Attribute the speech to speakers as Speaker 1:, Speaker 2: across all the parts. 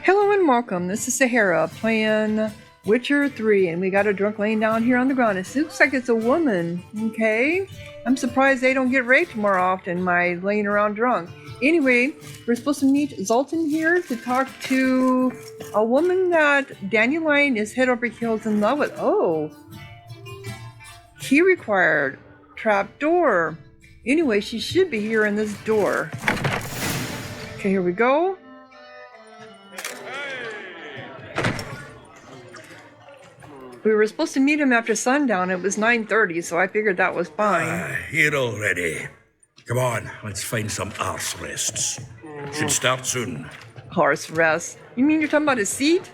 Speaker 1: Hello and welcome. This is Sahara playing Witcher 3, and we got a drunk laying down here on the ground. It looks like it's a woman, okay? I'm surprised they don't get raped more often by laying around drunk. Anyway, we're supposed to meet Zoltan here to talk to a woman that Dandelion is head over heels in love with. Oh, key required. Trap door. Anyway, she should be here in this door. Okay, here we go. We were supposed to meet him after sundown. It was 9:30, so I figured that was fine.
Speaker 2: Here already. Come on, let's find some arse rests. Should start soon.
Speaker 1: Horse rest. You mean you're talking about his seat?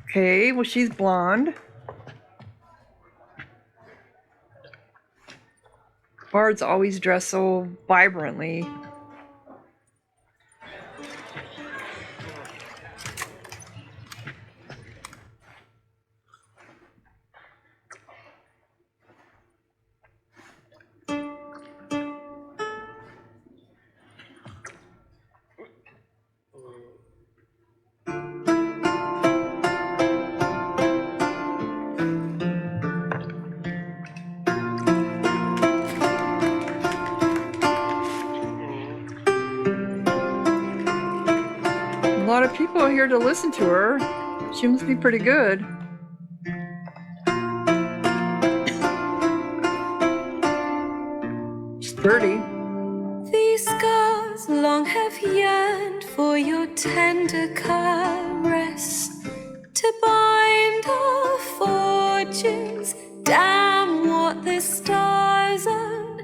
Speaker 1: Okay, well, she's blonde. Bards always dress so vibrantly. A lot of people are here to listen to her. She must be pretty good. She's 30.
Speaker 3: These scars long have yearned for your tender caress, to bind our fortunes. Damn what the stars own.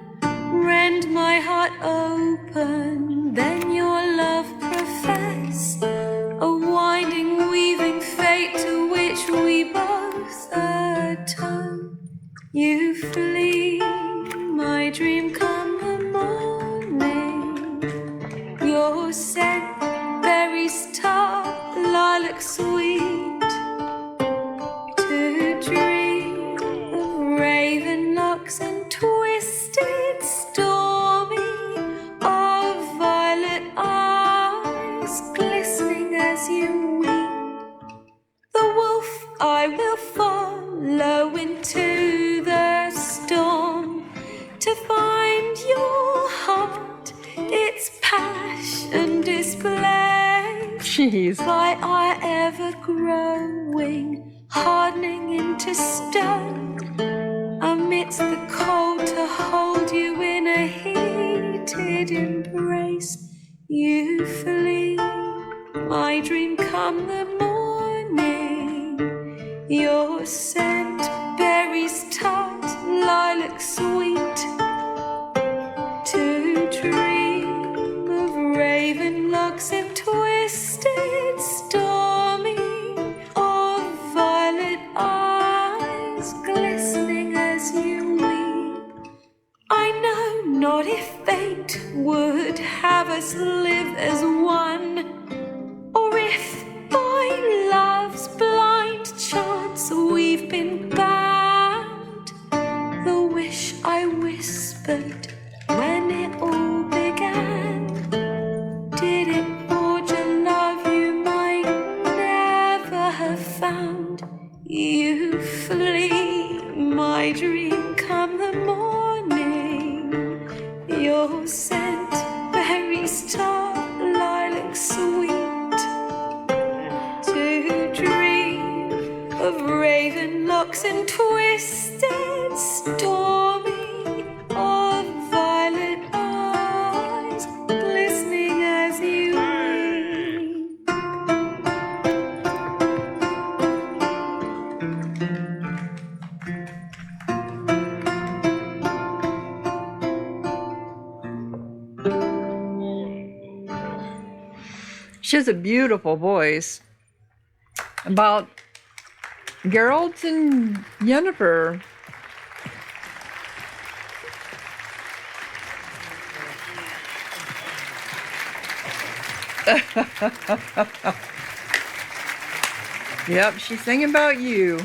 Speaker 3: Rend my heart open, then your love profess. A winding, weaving fate to which we both atone. You flee, my dream come the morning. Your scent, berries tart, lilac sweet. To dream of raven locks and twisted stormy, of violet eyes glistening as you weep. The wolf I will follow into the storm, to find your heart, its passion display.
Speaker 1: Jeez.
Speaker 3: By our ever growing, hardening into stone, amidst the cold to hold you in a heated embrace. You flee, my dream come the morning. Your scent, berries tart, lilac sweet. To dream of raven locks and twisted stormy, of violet eyes glistening as you weep. I know not if fate would have us live as one, or if by love's blind chance we've been bound. The wish I whispered when it all began, did it forge a love you might never have found? You flee, my dream come the morning. Your scent, berries tart, lilac sweet. To dream of raven locks and twisted stormy, of violet eyes glistening as you weep.
Speaker 1: She has a beautiful voice. About Geralt and Yennefer. Yep, she's singing about you.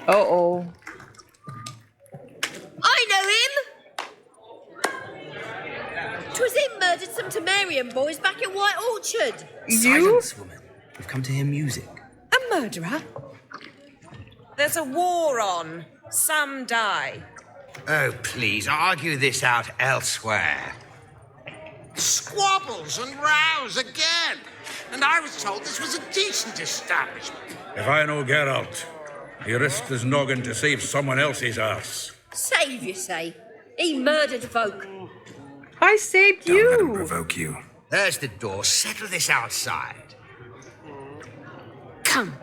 Speaker 1: Uh-oh.
Speaker 4: murdered some Temerian boys back at White Orchard.
Speaker 1: You?
Speaker 5: Silence, woman. We've come to hear music.
Speaker 4: A murderer?
Speaker 6: There's a war on. Some die.
Speaker 7: Oh, please, argue this out elsewhere. Squabbles and rows again. And I was told this was a decent establishment.
Speaker 2: If I know Geralt, he risked his noggin to save someone else's arse.
Speaker 4: Save, you say? He murdered folk.
Speaker 1: I saved
Speaker 5: Don't let him
Speaker 1: you.
Speaker 5: provoke you.
Speaker 7: There's the door. Settle this outside.
Speaker 4: Come.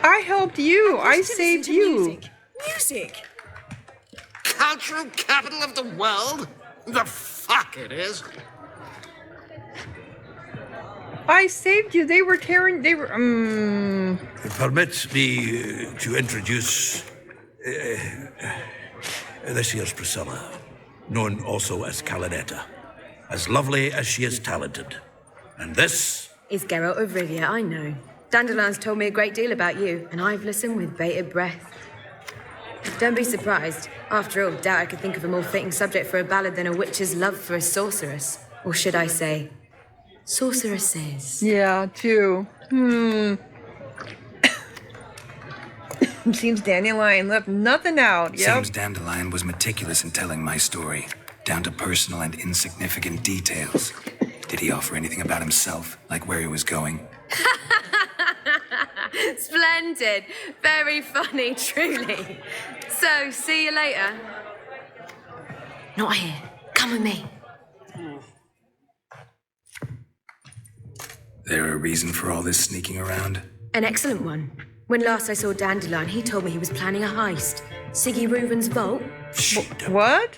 Speaker 1: I helped you. I saved you.
Speaker 6: Music.
Speaker 7: Cultural capital of the world? The fuck it is.
Speaker 1: I saved you. They were tearing. They were.
Speaker 2: Permit me to introduce this here's Priscilla, known also as Calinetta, as lovely as she is talented. And this
Speaker 8: Is Geralt of Rivia, I know. Dandelion's told me a great deal about you, and I've listened with bated breath. Don't be surprised. After all, doubt I could think of a more fitting subject for a ballad than a witch's love for a sorceress. Or should I say, sorceresses.
Speaker 1: Yeah, too. Seems Dandelion left nothing out. Yep.
Speaker 5: Seems Dandelion was meticulous in telling my story, down to personal and insignificant details. Did he offer anything about himself, like where he was going?
Speaker 8: Splendid. Very funny, truly. So, see you later. Not here. Come with me.
Speaker 5: There a reason for all this sneaking around?
Speaker 8: An excellent one. When last I saw Dandelion, he told me he was planning a heist. Sigi Reuven's vault.
Speaker 1: What?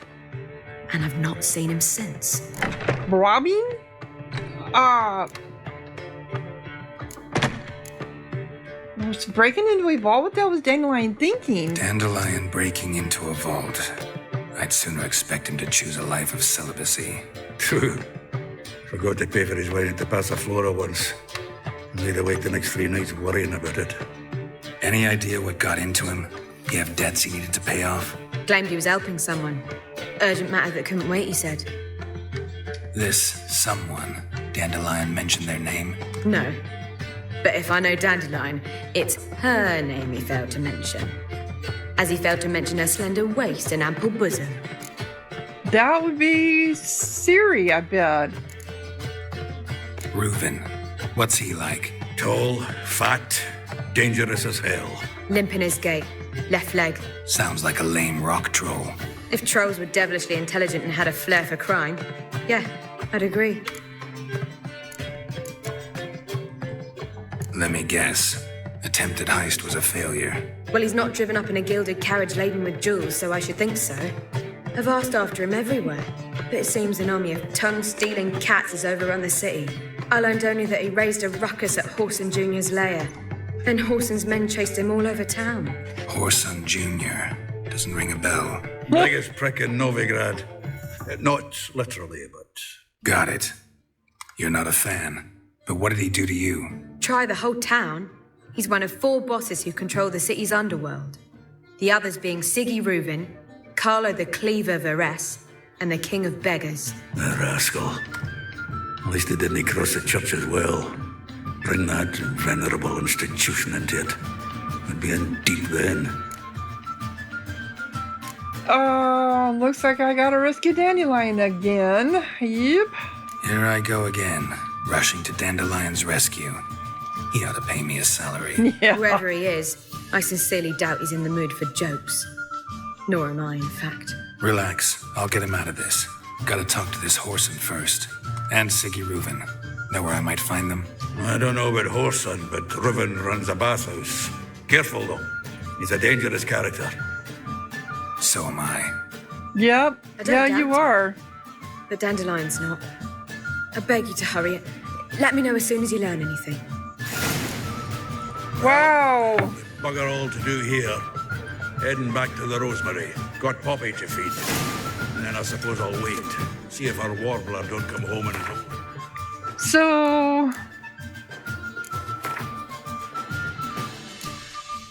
Speaker 8: And I've not seen him since.
Speaker 1: Robbing? Was breaking into a vault? What the hell was Dandelion thinking?
Speaker 5: Dandelion breaking into a vault. I'd sooner expect him to choose a life of celibacy.
Speaker 2: True. Forgot to pay for his wedding to Passaflora once. And laid awake the next 3 nights worrying about it.
Speaker 5: Any idea what got into him? He have debts he needed to pay off?
Speaker 8: Claimed he was helping someone. Urgent matter that couldn't wait, he said.
Speaker 5: This someone, Dandelion mentioned their name?
Speaker 8: No. But if I know Dandelion, it's her name he failed to mention. As he failed to mention her slender waist and ample bosom.
Speaker 1: That would be Ciri, I bet.
Speaker 5: Reuven. What's he like?
Speaker 2: Tall, fat, dangerous as hell.
Speaker 8: Limp in his gait. Left leg.
Speaker 5: Sounds like a lame rock troll.
Speaker 8: If trolls were devilishly intelligent and had a flair for crime, yeah, I'd agree.
Speaker 5: Let me guess. Attempted heist was a failure.
Speaker 8: Well, he's not driven up in a gilded carriage laden with jewels, so I should think so. I've asked after him everywhere, but it seems an army of tongue-stealing cats has overrun the city. I learned only that he raised a ruckus at Horson Jr.'s lair. Then Horson's men chased him all over town.
Speaker 5: Horson Jr. Doesn't ring a bell.
Speaker 2: Biggest prick in Novigrad. Not literally, but...
Speaker 5: Got it. You're not a fan. But what did he do to you?
Speaker 8: Try the whole town. He's one of 4 bosses who control the city's underworld. The others being Sigi Reuven, Carlo the Cleaver Varese, and the King of Beggars.
Speaker 2: The rascal. At least he didn't cross the church as well. Bring that venerable institution into it. We'd be in deep then.
Speaker 1: Looks like I gotta rescue Dandelion again. Yep.
Speaker 5: Here I go again, rushing to Dandelion's rescue. He ought to pay me a salary.
Speaker 1: Yeah.
Speaker 8: Whoever he is, I sincerely doubt he's in the mood for jokes. Nor am I, in fact.
Speaker 5: Relax, I'll get him out of this. Gotta talk to this Horson first. And Sigi Reuven. Know where I might find them?
Speaker 2: I don't know about Horson, but Reuven runs a bathhouse. Careful, though. He's a dangerous character.
Speaker 5: So am I.
Speaker 1: Yep.
Speaker 8: I don't
Speaker 1: Yeah,
Speaker 8: doubt
Speaker 1: you
Speaker 8: it.
Speaker 1: are.
Speaker 8: But Dandelion's not. I beg you to hurry. Let me know as soon as you learn anything.
Speaker 1: Wow.
Speaker 2: Bugger all to do here. Heading back to the Rosemary. Got Poppy to feed. And then I suppose I'll wait. See if our warbler don't come home and...
Speaker 1: So...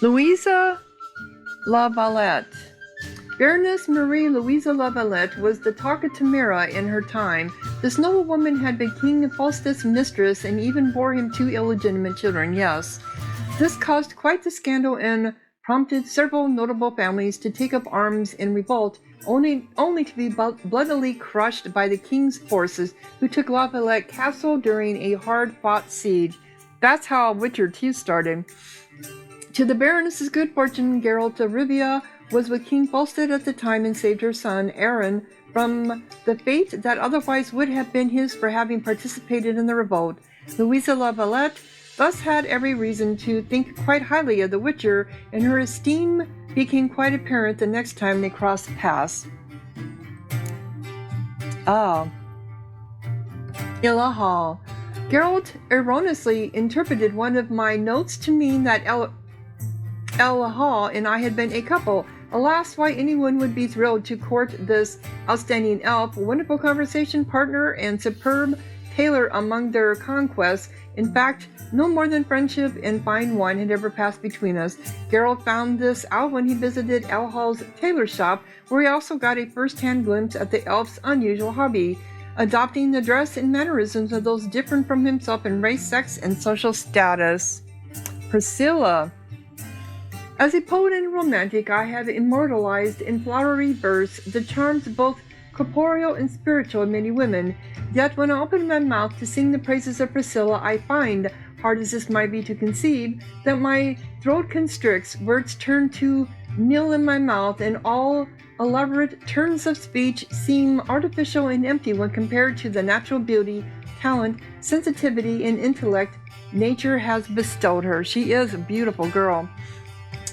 Speaker 1: Louisa La Valette. Baroness Marie Louisa Lavalette was the talk of Tamara in her time. This noble woman had been King Faustus' mistress and even bore him 2 illegitimate children, yes. This caused quite the scandal and prompted several notable families to take up arms in revolt, only to be bloodily crushed by the king's forces, who took Lavalette Castle during a hard-fought siege. That's how Witcher 2 started. To the Baroness's good fortune, Geralt of Rivia was with King Faustus at the time and saved her son, Aaron, from the fate that otherwise would have been his for having participated in the revolt. Louisa Lavalette thus had every reason to think quite highly of the Witcher, and her esteem became quite apparent the next time they crossed paths. Ilahal. Geralt erroneously interpreted one of my notes to mean that Ilahal and I had been a couple. Alas, why anyone would be thrilled to court this outstanding elf, wonderful conversation partner, and superb tailor among their conquests. In fact, no more than friendship and fine wine had ever passed between us. Geralt found this out when he visited Ilhal's tailor shop, where he also got a first-hand glimpse at the elf's unusual hobby, adopting the dress and mannerisms of those different from himself in race, sex, and social status. Priscilla. As a poet and romantic, I have immortalized in flowery verse the charms both corporeal and spiritual of many women. Yet when I open my mouth to sing the praises of Priscilla, I find, hard as this might be to conceive, that my throat constricts, words turn to nil in my mouth, and all elaborate turns of speech seem artificial and empty when compared to the natural beauty, talent, sensitivity, and intellect nature has bestowed her. She is a beautiful girl.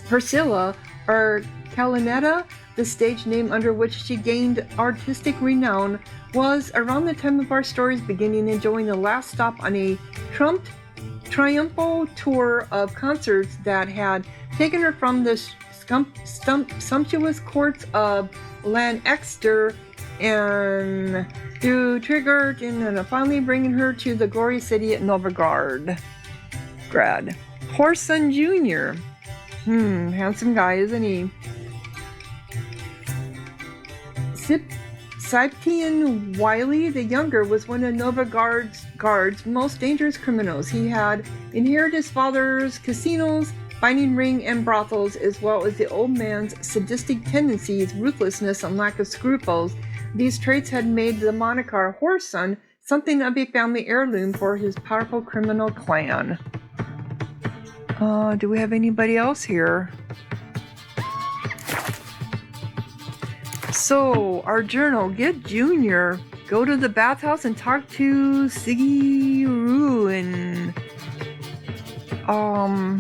Speaker 1: Priscilla, or Calinetta, the stage name under which she gained artistic renown, was around the time of our story's beginning enjoying the last stop on a triumphal tour of concerts that had taken her from the sumptuous courts of Lancaster and through Trigard and finally bringing her to the glory city at Novigrad. Whoreson Jr. Handsome guy, isn't he? Scythian Wiley the Younger was one of Novigrad's most dangerous criminals. He had inherited his father's casinos, fighting ring, and brothels, as well as the old man's sadistic tendencies, ruthlessness, and lack of scruples. These traits had made the moniker Whoreson something of a family heirloom for his powerful criminal clan. Do we have anybody else here? So, our journal, get Junior. Go to the bathhouse and talk to Sigi and I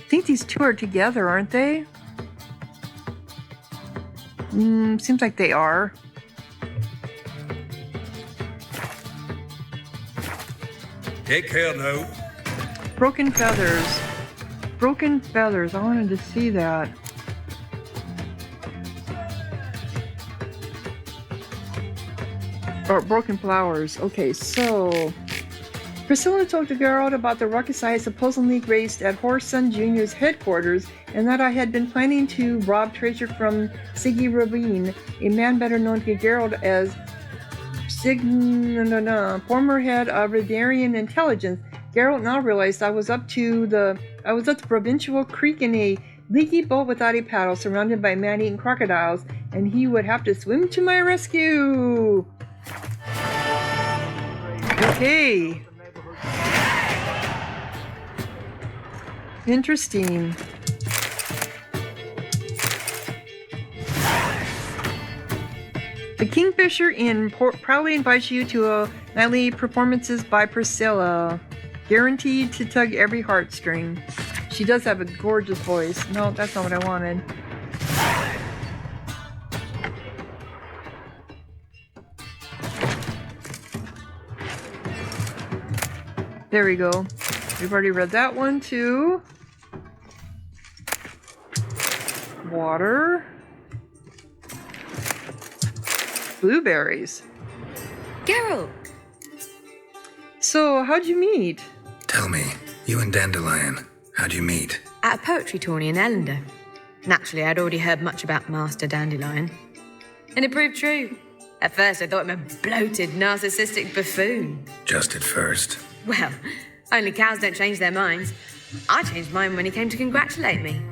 Speaker 1: think these two are together, aren't they? Seems like they are.
Speaker 2: Take care now.
Speaker 1: Broken feathers. Broken feathers. I wanted to see that. Or broken flowers. Okay, so Priscilla told to Geralt about the ruckus I had supposedly raised at Whoreson Jr.'s headquarters, and that I had been planning to rob treasure from Sigi Ravine, a man better known to Geralt as former head of Ridarian intelligence. Geralt now realized I was up the provincial creek in a leaky boat without a paddle, surrounded by man-eating crocodiles, and he would have to swim to my rescue. Okay. Interesting. The Kingfisher Inn proudly invites you to nightly performances by Priscilla. Guaranteed to tug every heartstring. She does have a gorgeous voice. No, that's not what I wanted. There we go. We've already read that one too. Water. Blueberries.
Speaker 8: Geralt!
Speaker 1: So, how'd you meet?
Speaker 5: Tell me, you and Dandelion, How'd you meet?
Speaker 8: At a poetry tourney in Ellender. Naturally, I'd already heard much about Master Dandelion. And it proved true. At first, I thought him a bloated, narcissistic buffoon.
Speaker 5: Just at first.
Speaker 8: Well, only cows don't change their minds. I changed mine when he came to congratulate me.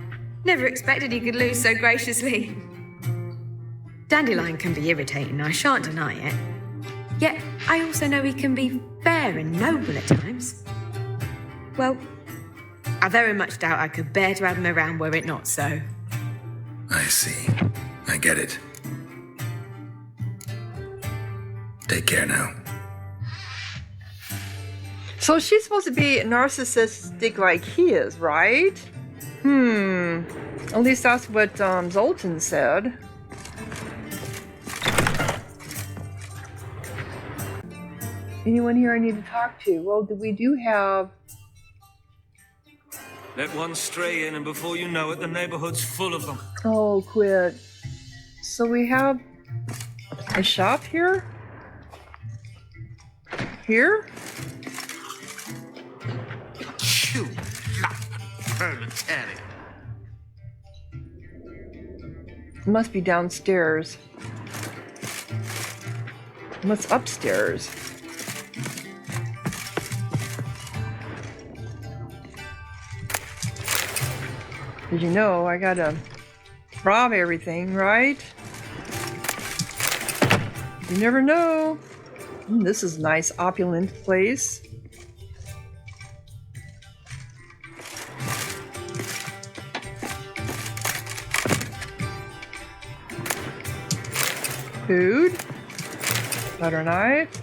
Speaker 8: Never expected he could lose so graciously. Dandelion can be irritating, I shan't deny it. Yet, I also know he can be fair and noble at times. Well, I very much doubt I could bear to have him around were it not so.
Speaker 5: I see. I get it. Take care now.
Speaker 1: So she's supposed to be narcissistic like he is, right? At least that's what Zoltan said. Anyone here I need to talk to? Well, we do have...
Speaker 9: Let one stray in, and before you know it, the neighborhood's full of them.
Speaker 1: Oh, quit. So we have a shop here? Here?
Speaker 7: You lump proletariat.
Speaker 1: It must be downstairs. What's upstairs? Did you know I gotta rob everything, right? You never know. This is a nice, opulent place. Food. Butter knife.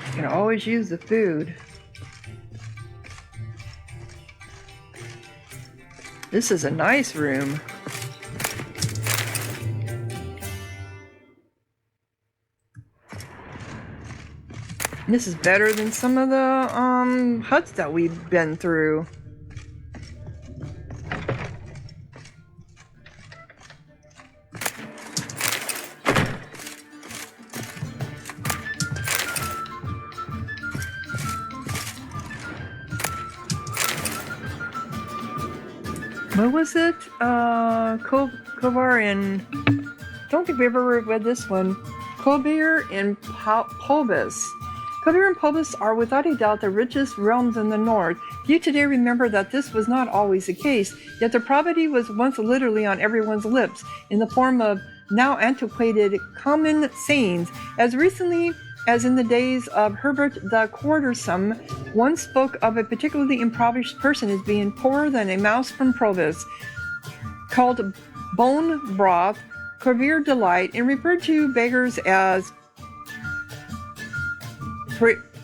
Speaker 1: You can always use the food. This is a nice room. This is better than some of the huts that we've been through. What was it? Kovar and... don't think we ever read this one. Kobir and Pobus. Kobir and Pobus are without a doubt the richest realms in the north. Few today remember that this was not always the case, yet their poverty was once literally on everyone's lips, in the form of now antiquated common sayings. As recently as in the days of Herbert the Quartersome, one spoke of a particularly impoverished person as being poorer than a mouse from Provis, called bone broth, Kobir delight, and referred to beggars as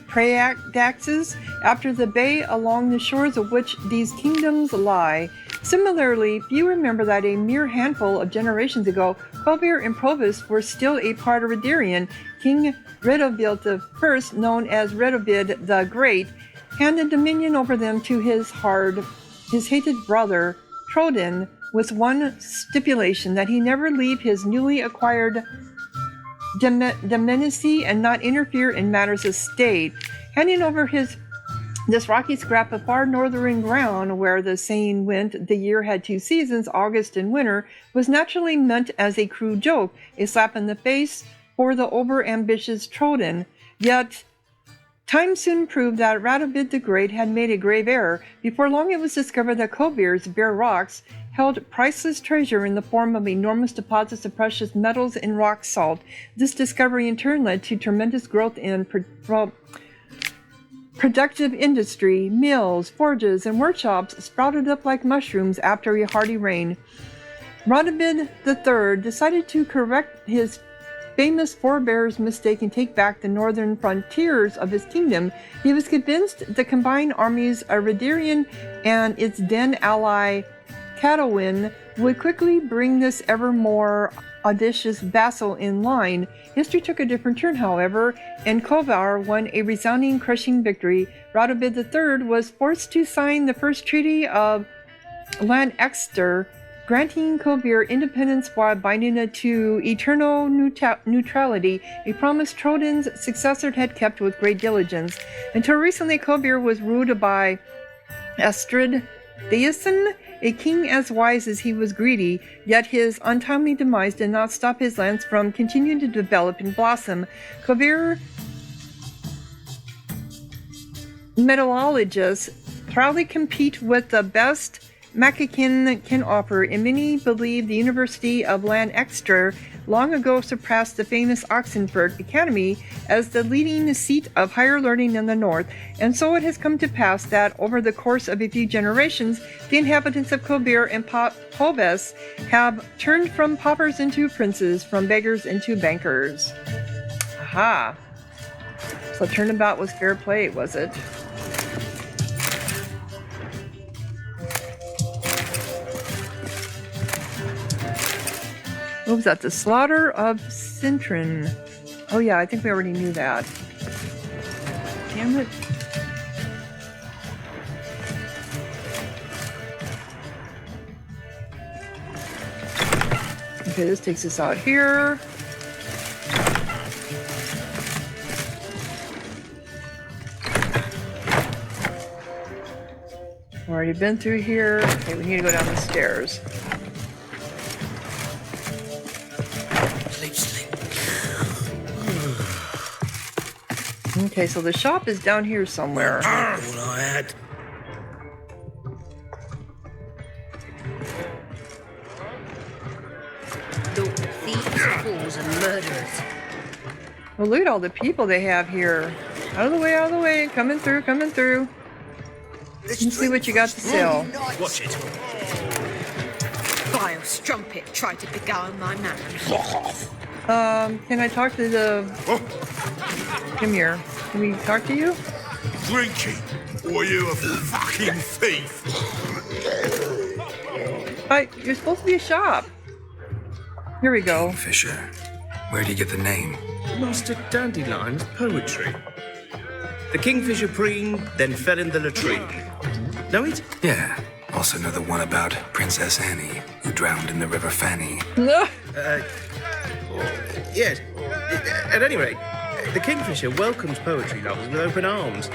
Speaker 1: Praeadaxes, after the bay along the shores of which these kingdoms lie. Similarly, few remember that a mere handful of generations ago, Kobir and Provis were still a part of Redirion. King Redovid I, known as Redovid the Great, handed dominion over them to his hated brother, Trodin, with one stipulation, that he never leave his newly acquired dominicy and not interfere in matters of state. Handing over this rocky scrap of far northern ground, where the saying went, the year had two seasons, August and winter, was naturally meant as a crude joke, a slap in the face for the over-ambitious Trodin. Yet time soon proved that Radovid the Great had made a grave error. Before long it was discovered that Kobir's bare rocks held priceless treasure in the form of enormous deposits of precious metals and rock salt. This discovery in turn led to tremendous growth in productive industry. Mills, forges, and workshops sprouted up like mushrooms after a hearty rain. Radovid III decided to correct his famous forebear's mistake and take back the northern frontiers of his kingdom. He was convinced the combined armies of Redirion and its then ally Cadwin would quickly bring this ever more audacious vassal in line. History took a different turn, however, and Kovar won a resounding, crushing victory. Radovid III was forced to sign the first treaty of Lancaster, granting Kovir independence while binding it to eternal neutrality, a promise Trodan's successor had kept with great diligence. Until recently, Kovir was ruled by Astrid Theosin, a king as wise as he was greedy, yet his untimely demise did not stop his lands from continuing to develop and blossom. Kovir metallurgists proudly compete with the best Macakin can offer, and many believe the University of Lancaster long ago surpassed the famous Oxenford Academy as the leading seat of higher learning in the north. And so it has come to pass that over the course of a few generations, the inhabitants of Kovir and Poves have turned from paupers into princes, from beggars into bankers. Aha. So turnabout was fair play, was it? What was that? The slaughter of Cintrin. Oh yeah, I think we already knew that. Damn it. Okay, this takes us out here. Already been through here. Okay, we need to go down the stairs. Okay, so the shop is down here somewhere.
Speaker 2: All I had.
Speaker 4: Look, thieves, fools, and murderers.
Speaker 1: Well, look at all the people they have here. Out of the way, out of the way. Coming through, coming through. Let's see what you got to sell.
Speaker 9: Watch it.
Speaker 8: Vile strumpet tried to beguile my man.
Speaker 1: Can I talk to the... Come here. Can we talk to you?
Speaker 2: Drinking, or you a fucking thief?
Speaker 1: You're supposed to be a shop. Here we go.
Speaker 5: Fisher. Where'd you get the name?
Speaker 10: Master Dandelion's poetry. The kingfisher preened, then fell in the latrine. Know it?
Speaker 5: Yeah. Also know the one about Princess Annie, who drowned in the River Fanny.
Speaker 10: Yes. At any rate, the kingfisher welcomes poetry lovers with open arms.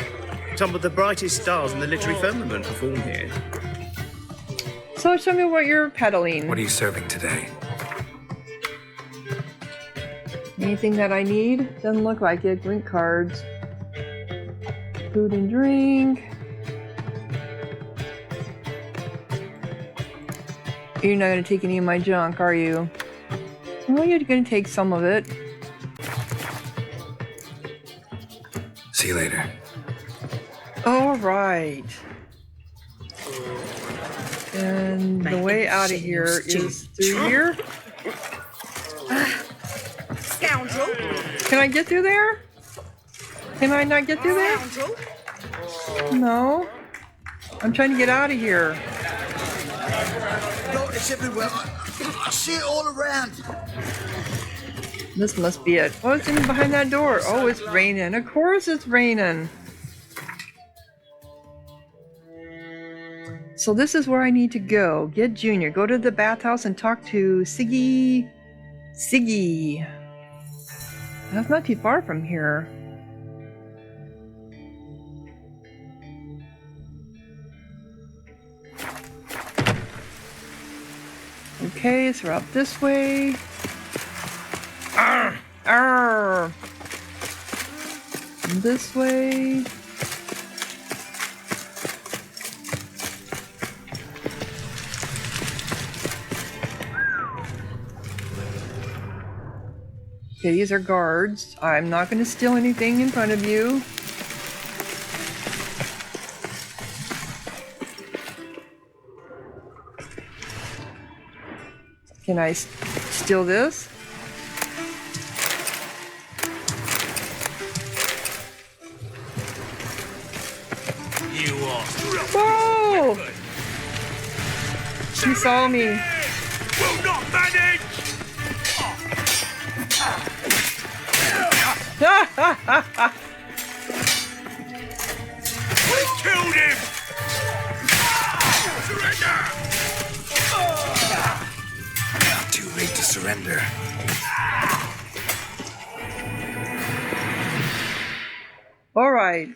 Speaker 10: Some of the brightest stars in the literary firmament perform here.
Speaker 1: So show me what you're peddling.
Speaker 5: What are you serving today?
Speaker 1: Anything that I need? Doesn't look like it. Drink cards. Food and drink. You're not going to take any of my junk, are you? Well, you're going to take some of it.
Speaker 5: See you later.
Speaker 1: All right. And the way out of here is through here.
Speaker 6: Scoundrel!
Speaker 1: Can I get through there? Can I not get through there?
Speaker 6: Scoundrel!
Speaker 1: No. I'm trying to get out of here.
Speaker 11: No, it's everywhere. I see it all around.
Speaker 1: This must be it. What's in behind that door? Oh, it's raining. Of course it's raining. So this is where I need to go. Get Junior. Go to the bathhouse and talk to Sigi. Sigi. That's not too far from here. Okay, so we're up this way. Arr! Arr! This way. Okay, these are guards. I'm not going to steal anything in front of you. Can I steal this?
Speaker 2: You are.
Speaker 1: Whoa! She saw me.
Speaker 2: will not manage! We killed him! Surrender!
Speaker 5: Too late to surrender.
Speaker 1: All right.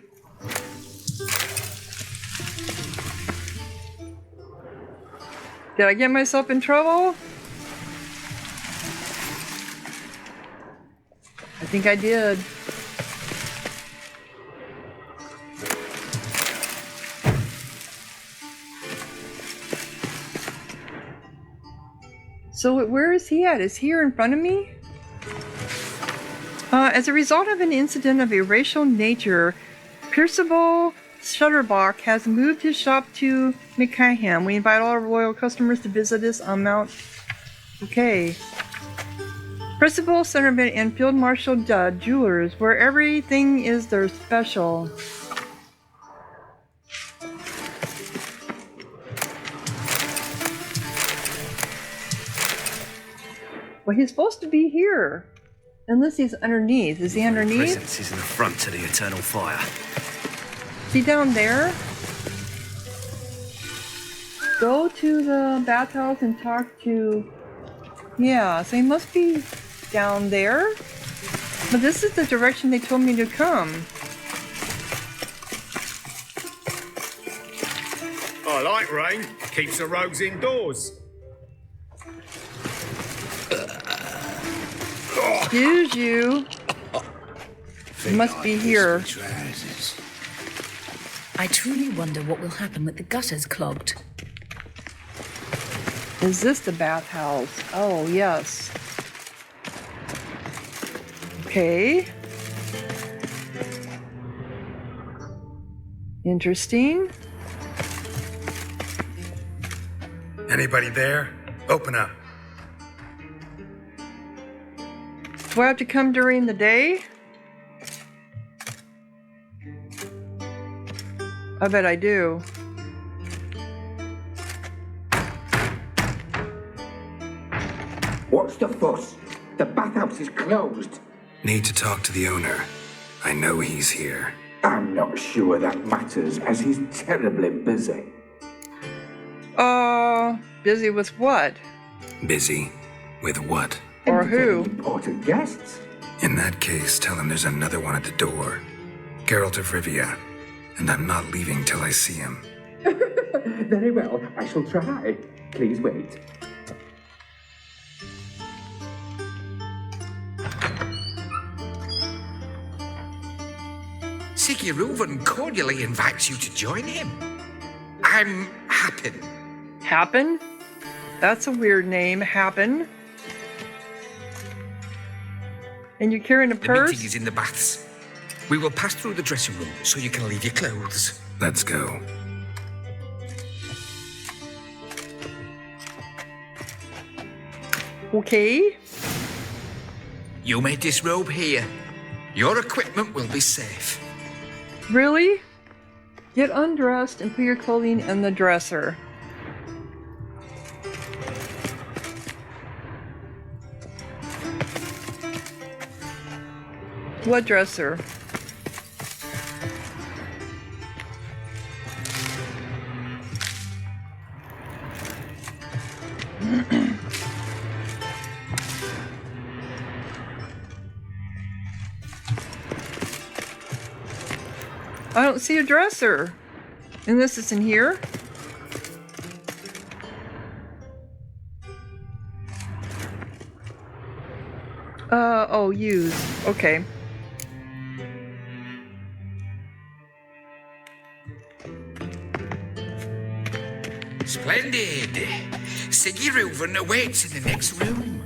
Speaker 1: Did I get myself in trouble? I think I did. So where is he at? Is he here in front of me? As a result of an incident of a racial nature, Percival Shutterbock has moved his shop to McCaham. We invite all our loyal customers to visit us on Mount... Okay. Percival Centerman and Field Marshal Judd Jewelers, where everything is their special. Well, he's supposed to be here. Unless he's underneath. Is he underneath?
Speaker 9: Presence is an affront to the eternal fire.
Speaker 1: Is he down there? Go to the bathhouse and talk to... Yeah, so he must be down there. But this is the direction they told me to come.
Speaker 10: I like rain. Keeps the rogues indoors.
Speaker 1: Excuse you. He must be here.
Speaker 4: I truly wonder what will happen with the gutters clogged.
Speaker 1: Is this the bathhouse? Oh, yes. Okay. Interesting.
Speaker 5: Anybody there? Open up.
Speaker 1: Do I have to come during the day? I bet I do.
Speaker 12: What's the fuss? The bathhouse is closed.
Speaker 5: Need to talk to the owner. I know he's here.
Speaker 12: I'm not sure that matters, as he's terribly busy.
Speaker 1: Busy with what?
Speaker 5: Busy? With what?
Speaker 1: Or who?
Speaker 12: Important guests.
Speaker 5: In that case, tell him there's another one at the door. Geralt of Rivia. And I'm not leaving till I see him.
Speaker 12: Very well, I shall try. Please wait.
Speaker 7: Sigi Reuven cordially invites you to join him. I'm Happen.
Speaker 1: Happen? That's a weird name, Happen. And you're carrying a purse?
Speaker 7: The meeting is in the baths. We will pass through the dressing room so you can leave your clothes.
Speaker 5: Let's go.
Speaker 1: Okay.
Speaker 7: You may disrobe here. Your equipment will be safe.
Speaker 1: Really? Get undressed and put your clothing in the dresser. What dresser? I don't see a dresser. Unless it's in here. Oh, use. Okay.
Speaker 7: Splendid. Sigi Reuven awaits in the next room.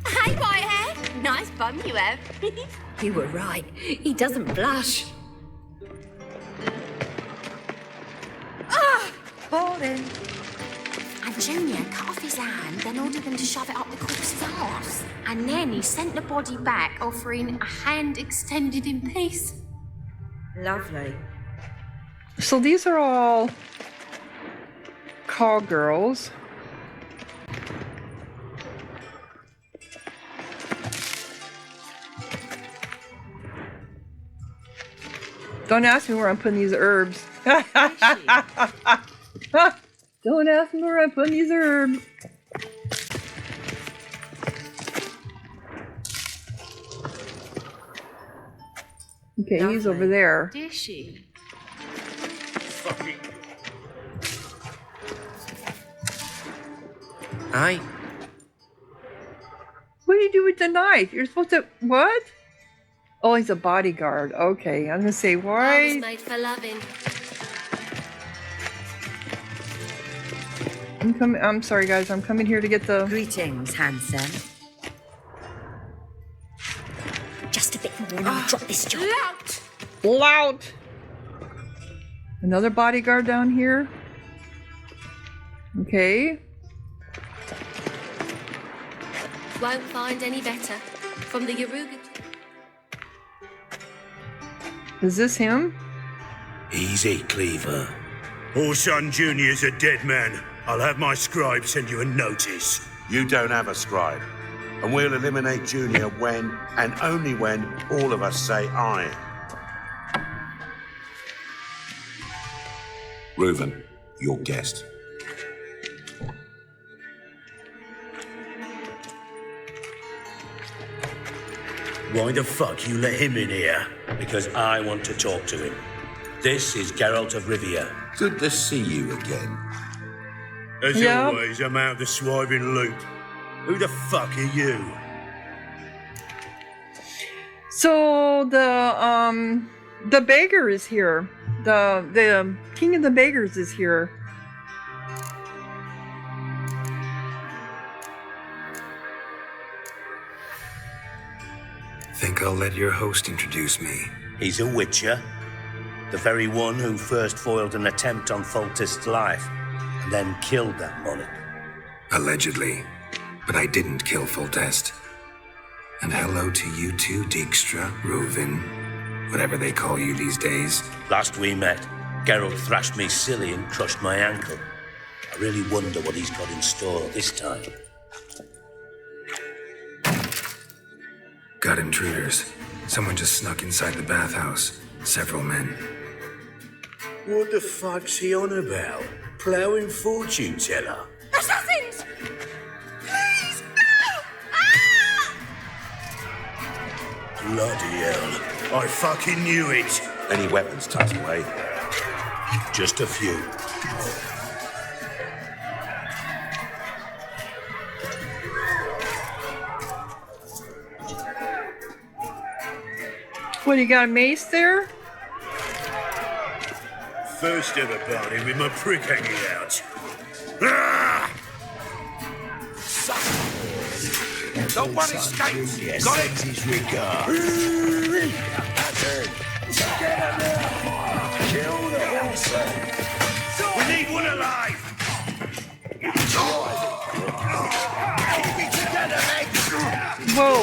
Speaker 3: Hey, Whitehair. Nice bum you have.
Speaker 4: You were right. He doesn't blush.
Speaker 3: Boring. And Junior cut off his hand, then ordered them to shove it up the corpse's arse. And then he sent the body back, offering a hand extended in peace.
Speaker 8: Lovely.
Speaker 1: So these are all call girls. Don't ask me where I'm putting these herbs. Don't ask me where I'm putting these herbs. Okay,
Speaker 3: Lovely.
Speaker 1: he's over there.
Speaker 3: Is she?
Speaker 10: Fucking. Aye.
Speaker 1: What do you do with the knife? You're supposed to... What? Oh, he's a bodyguard. Okay, I'm gonna say,
Speaker 3: I was
Speaker 1: why?
Speaker 3: made for loving.
Speaker 1: I'm sorry, guys. I'm coming here to get the...
Speaker 4: Greetings, handsome. Just a bit more and I'll drop this job.
Speaker 1: Lout! Another bodyguard down here. Okay.
Speaker 3: Won't find any better. From the Yaruga.
Speaker 1: Is this him?
Speaker 2: Easy, Cleaver. Orson Jr.'s a dead man. I'll have my scribe send you a notice.
Speaker 13: You don't have a scribe. And we'll eliminate Junior when, and only when, all of us say aye. Reuven, your guest.
Speaker 14: Why the fuck you let him in here? Because I want to talk to him. This is Geralt of Rivia.
Speaker 13: Good to see you again.
Speaker 2: As always, I'm out of the swiving loop. Who the fuck are you?
Speaker 1: So the beggar is here. The king of the beggars is here.
Speaker 5: Think I'll let your host introduce me.
Speaker 14: He's a witcher. The very one who first foiled an attempt on Foltest's life, and then killed that monarch.
Speaker 5: Allegedly. But I didn't kill Foltest. And hello to you too, Dijkstra, Reuven, whatever they call you these days.
Speaker 14: Last we met, Geralt thrashed me silly and crushed my ankle. I really wonder what he's got in store this time.
Speaker 5: Got intruders. Someone just snuck inside the bathhouse. Several men.
Speaker 14: What the fuck's he on about? Ploughing fortune teller?
Speaker 6: Assassins! Please, no!
Speaker 2: Bloody hell. I fucking knew it.
Speaker 13: Any weapons tucked away?
Speaker 14: Just a few.
Speaker 1: What, you got a mace there?
Speaker 2: First ever party with my prick hanging out. Ah!
Speaker 13: No one escapes! Got it!
Speaker 2: His regard.
Speaker 13: Kill the horse!
Speaker 2: We need one alive!
Speaker 1: Whoa.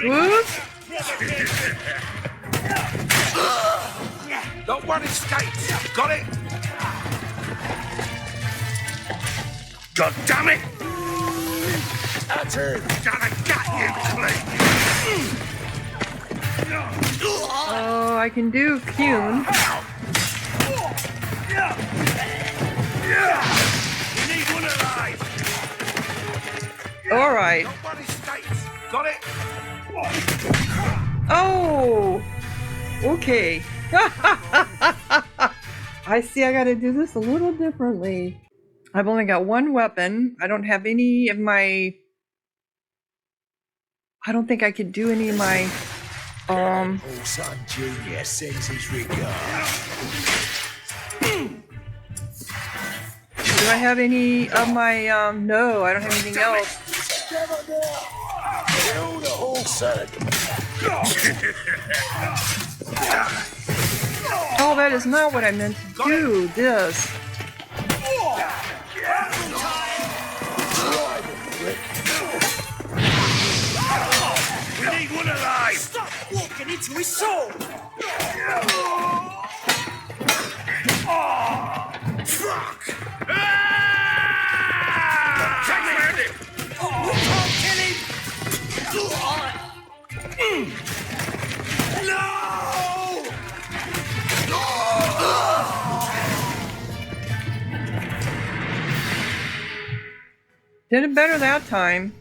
Speaker 1: Whoop.
Speaker 13: Not one escapes! Got it!
Speaker 2: God damn it!
Speaker 13: That's it!
Speaker 2: Gonna gut you clean!
Speaker 1: Oh, I can do Kuhn.
Speaker 2: We need one alive!
Speaker 1: All right.
Speaker 13: Not one escapes! Got it!
Speaker 1: Oh. Okay. I see I gotta do this a little differently. I've only got one weapon. I don't have any of my... I don't think I could do any of my...
Speaker 2: Son Junior sends his regard.
Speaker 1: Do I have any of my... No, I don't have anything else.
Speaker 2: Kill the horse.
Speaker 1: Oh, that is not what I meant to do. This.
Speaker 2: We need one alive!
Speaker 6: Stop walking into his soul!
Speaker 2: Fuck!
Speaker 1: Did it better that time.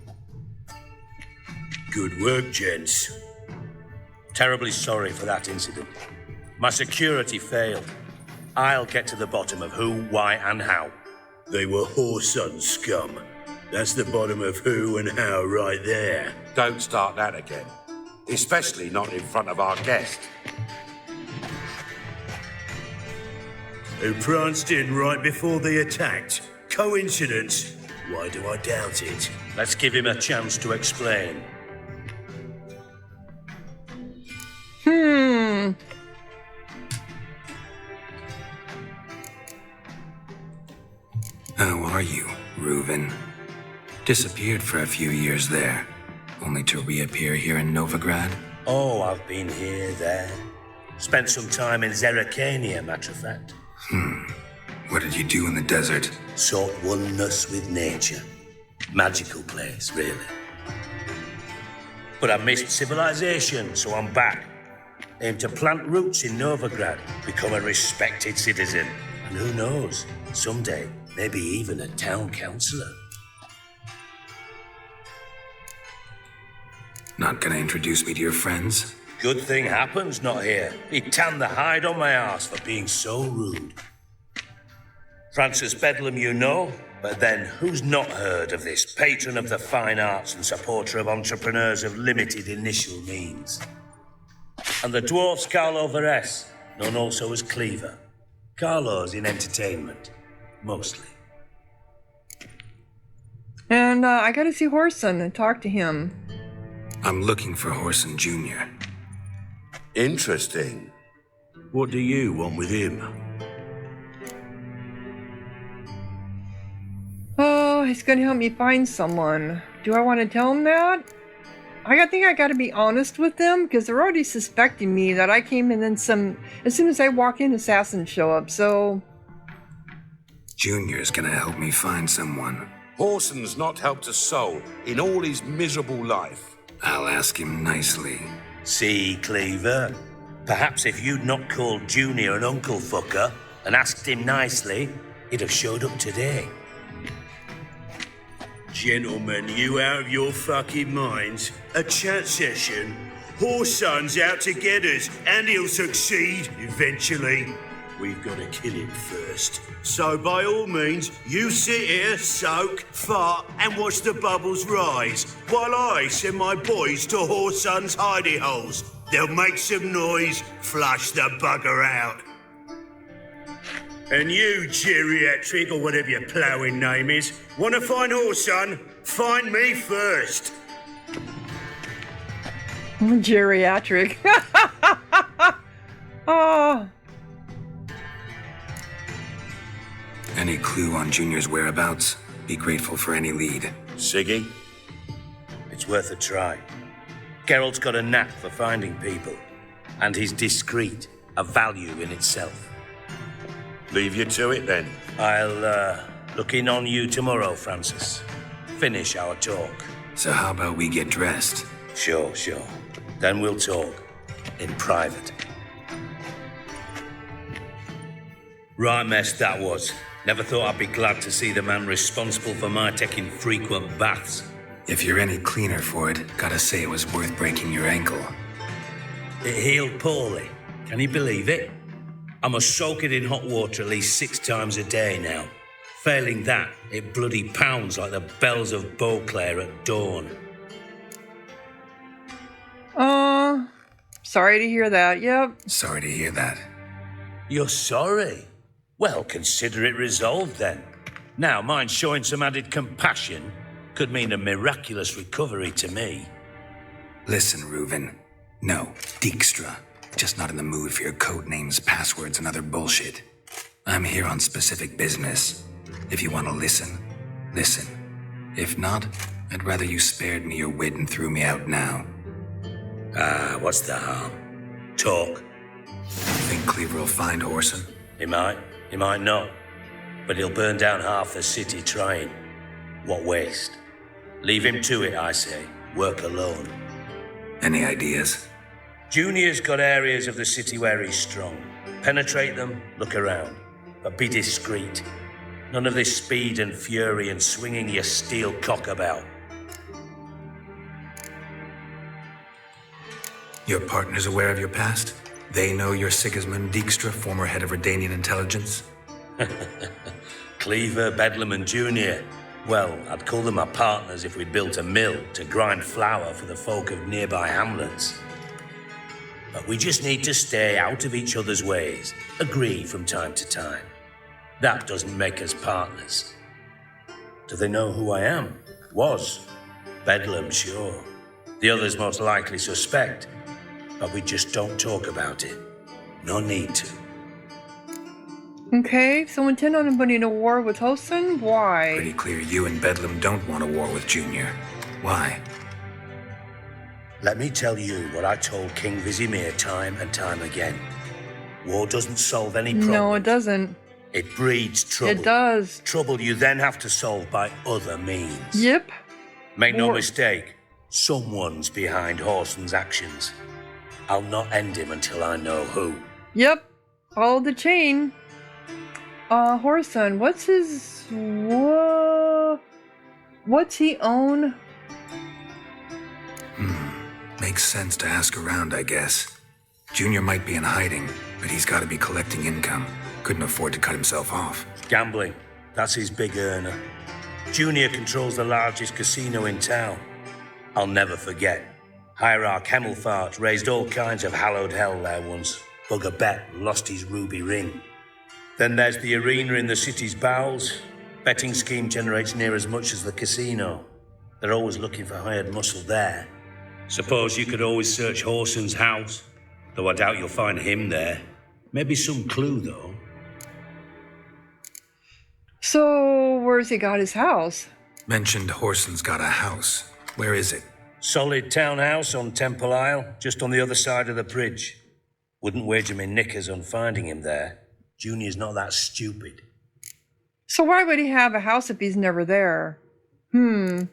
Speaker 14: Good work, gents. Terribly sorry for that incident. My security failed. I'll get to the bottom of who, why, and how.
Speaker 13: They were whoreson scum. That's the bottom of who and how right there.
Speaker 15: Don't start that again. Especially not in front of our guest.
Speaker 13: Who pranced in right before they attacked. Coincidence? Why do I doubt it?
Speaker 14: Let's give him a chance to explain.
Speaker 5: How are you, Reuven? Disappeared for a few years there, only to reappear here in Novigrad?
Speaker 14: Oh, I've been here, there. Spent some time in Zerrikania, matter of fact.
Speaker 5: What did you do in the desert?
Speaker 14: Sought oneness with nature. Magical place, really. But I missed civilization, so I'm back. Aim to plant roots in Novigrad, become a respected citizen. And who knows, someday, maybe even a town councillor.
Speaker 5: Not gonna introduce me to your friends?
Speaker 14: Good thing happens not here. He tanned the hide on my arse for being so rude. Francis Bedlam you know, but then who's not heard of this patron of the fine arts and supporter of entrepreneurs of limited initial means? And the dwarf's Carlo Veres, known also as Cleaver. Carlo's in entertainment, mostly.
Speaker 1: And I gotta see Horson and talk to him.
Speaker 5: I'm looking for Horson Jr.
Speaker 13: Interesting. What do you want with him?
Speaker 1: Oh, he's gonna help me find someone. Do I want to tell him that? I think I gotta be honest with them, because they're already suspecting me that I came in and as soon as I walk in, assassins show up, so...
Speaker 5: Junior's gonna help me find someone.
Speaker 15: Horson's not helped a soul in all his miserable life.
Speaker 5: I'll ask him nicely.
Speaker 14: See, Cleaver? Perhaps if you'd not called Junior an uncle fucker and asked him nicely, he'd have showed up today.
Speaker 13: Gentlemen, you out of your fucking minds? A chat session? Horson's out to get us, and he'll succeed eventually. We've got to kill him first. So by all means, you sit here, soak, fart, and watch the bubbles rise, while I send my boys to Horson's hidey holes. They'll make some noise, flush the bugger out. And you, geriatric, or whatever your ploughing name is, want to find Horson? Find me first.
Speaker 1: Geriatric. Oh.
Speaker 5: Any clue on Junior's whereabouts? Be grateful for any lead.
Speaker 14: Sigi? It's worth a try. Geralt's got a knack for finding people, and he's discreet, a value in itself.
Speaker 13: Leave you to it, then.
Speaker 14: I'll, look in on you tomorrow, Francis. Finish our talk.
Speaker 5: So how about we get dressed?
Speaker 14: Sure. Then we'll talk. In private. Right mess that was. Never thought I'd be glad to see the man responsible for my taking frequent baths.
Speaker 5: If you're any cleaner for it, gotta say it was worth breaking your ankle.
Speaker 14: It healed poorly. Can you believe it? I must soak it in hot water at least 6 times a day now. Failing that, it bloody pounds like the bells of Beauclair at dawn.
Speaker 1: Sorry to hear that, yep.
Speaker 5: Sorry to hear that.
Speaker 14: You're sorry? Well, consider it resolved then. Now, mind showing some added compassion could mean a miraculous recovery to me.
Speaker 5: Listen, Reuven. No, Dijkstra. Just not in the mood for your code names, passwords, and other bullshit. I'm here on specific business. If you want to listen, listen. If not, I'd rather you spared me your wit and threw me out now.
Speaker 14: What's the harm? Talk.
Speaker 5: Think Cleaver will find Horson?
Speaker 14: He might not. But he'll burn down half the city trying. What waste? Leave him to it, I say. Work alone.
Speaker 5: Any ideas?
Speaker 14: Junior's got areas of the city where he's strong. Penetrate them, look around. But be discreet. None of this speed and fury and swinging your steel cock about.
Speaker 5: Your partner's aware of your past? They know you're Sigismund Dijkstra, former head of Redanian intelligence?
Speaker 14: Cleaver, Bedlam and Junior. Well, I'd call them my partners if we'd built a mill to grind flour for the folk of nearby hamlets. But we just need to stay out of each other's ways, agree from time to time. That doesn't make us partners. Do they know who I am? Was. Bedlam, sure. The others most likely suspect. But we just don't talk about it. No need to.
Speaker 1: Okay, so intend on putting a war with Hosen? Why?
Speaker 5: Pretty clear you and Bedlam don't want a war with Junior. Why?
Speaker 14: Let me tell you what I told King Vizimir time and time again. War doesn't solve any problems.
Speaker 1: No, it doesn't.
Speaker 14: It breeds trouble.
Speaker 1: It does.
Speaker 14: Trouble you then have to solve by other means.
Speaker 1: Yep.
Speaker 14: Make no mistake, someone's behind Horsen's actions. I'll not end him until I know who.
Speaker 1: Yep. Follow the chain. Horsen, what's his... What's he own?
Speaker 5: Makes sense to ask around, I guess. Junior might be in hiding, but he's got to be collecting income. Couldn't afford to cut himself off.
Speaker 14: Gambling. That's his big earner. Junior controls the largest casino in town. I'll never forget. Hierarch Hemmelfart raised all kinds of hallowed hell there once. Bugger Bet lost his ruby ring. Then there's the arena in the city's bowels. Betting scheme generates near as much as the casino. They're always looking for hired muscle there. Suppose you could always search Horsen's house, though I doubt you'll find him there. Maybe some clue, though.
Speaker 1: So, where's he got his house?
Speaker 5: Mentioned Horsen's got a house. Where is it?
Speaker 14: Solid townhouse on Temple Isle, just on the other side of the bridge. Wouldn't wager me knickers on finding him there. Junior's not that stupid.
Speaker 1: So why would he have a house if he's never there?
Speaker 5: Arena